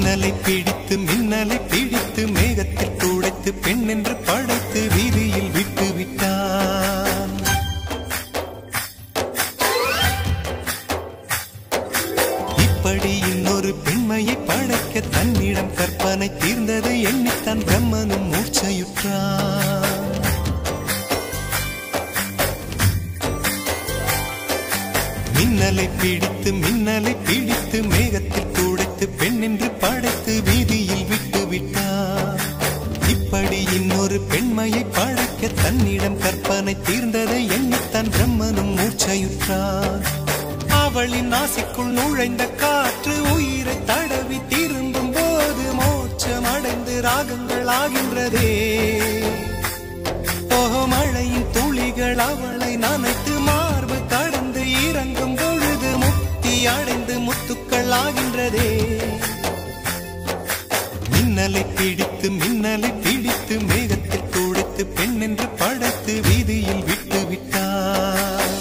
மின்னலை பிடித்து மேகத்தில் துடைத்து பெண் என்று படைத்து வீதியில் விட்டு விட்டான். இப்படி இன்னொரு பெண்மையை படைக்க தன்னிடம் கற்பனை தீர்ந்ததை எண்ணித்தான் பிரம்மனும் மூர்ச்சையுற்றான். மின்னலை பிடித்து மேகத்தில் துடைத்து பெண் என்று படைத்து வீதியில் விட்டு விட்டார். இப்படி இன்னொரு பெண்மையை படைக்க தன்னிடம் கற்பனை தீர்ந்ததை எண்ணித்தான் பிரம்மனும் மூர்ச்சையுற்றார். அவளின் நாசிக்குள் நுழைந்த காற்று உயிரை தடவி திரும்பும் போது மோட்சம் அடைந்து ராகங்கள் ஆகின்றதே. மழையின் துளிகள் அவளை நனைத்து மார்பு கடந்து இறங்கும் பொழுது முக்தி அடைந்து முத்துக்கள் ஆகின்றதே. மின்னலை பிடித்து மேகத்தில் துடைத்து பெண் என்று படைத்து வீதியில் விட்டு விட்டார்.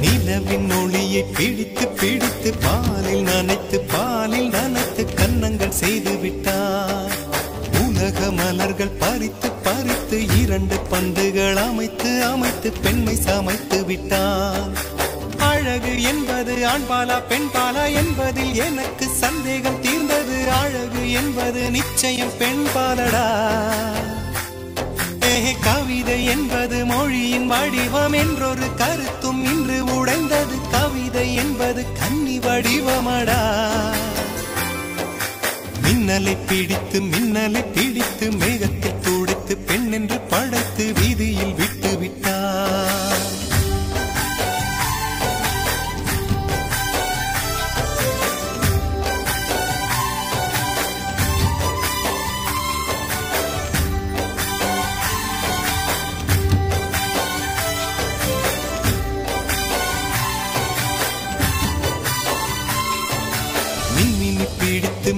நிலவின் ஒளியை பிடித்து பாலில் நனைத்து கன்னங்கள் செய்து விட்டார். உலக மலர்கள் பறித்து இரண்டு பந்துகள் அமைத்து பெண்மை சமைத்து விட்டார். அழகு என்பது ஆண்பாலா பெண்பாலா என்பதில் எனக்கு சந்தேகம் தீர்ந்தது. அழகு என்பது நிச்சயம் பெண்பாலடா. கவிதை என்பது மொழியின் வடிவம் என்றொரு கருத்தும் இன்று உடைந்தது. கவிதை என்பது கன்னி வடிவமடா. மின்னலை பிடித்து மேகத்தில் துடைத்து பெண் என்று படைத்து வீதியில் விட்டு விட்டார்.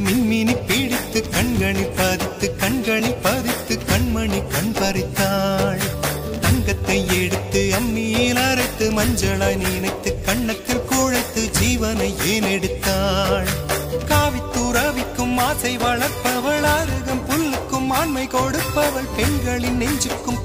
மின்மினி பிடித்து கண்களில் பதித்து கண்மணி கண் பறித்தாள். தங்கத்தை எடுத்து அம்மியில் அரைத்து மஞ்சளாய் நினைத்து கண்ணத்தில் குழைத்து ஜீவனை ஏன் எடுத்தாள். காவித்துறவிக்கும் ஆசை வளர்ப்பவள், அருகம் புல்லுக்கும் ஆண்மை கொடுப்பவள், பெண்களின் நெஞ்சுக்கும்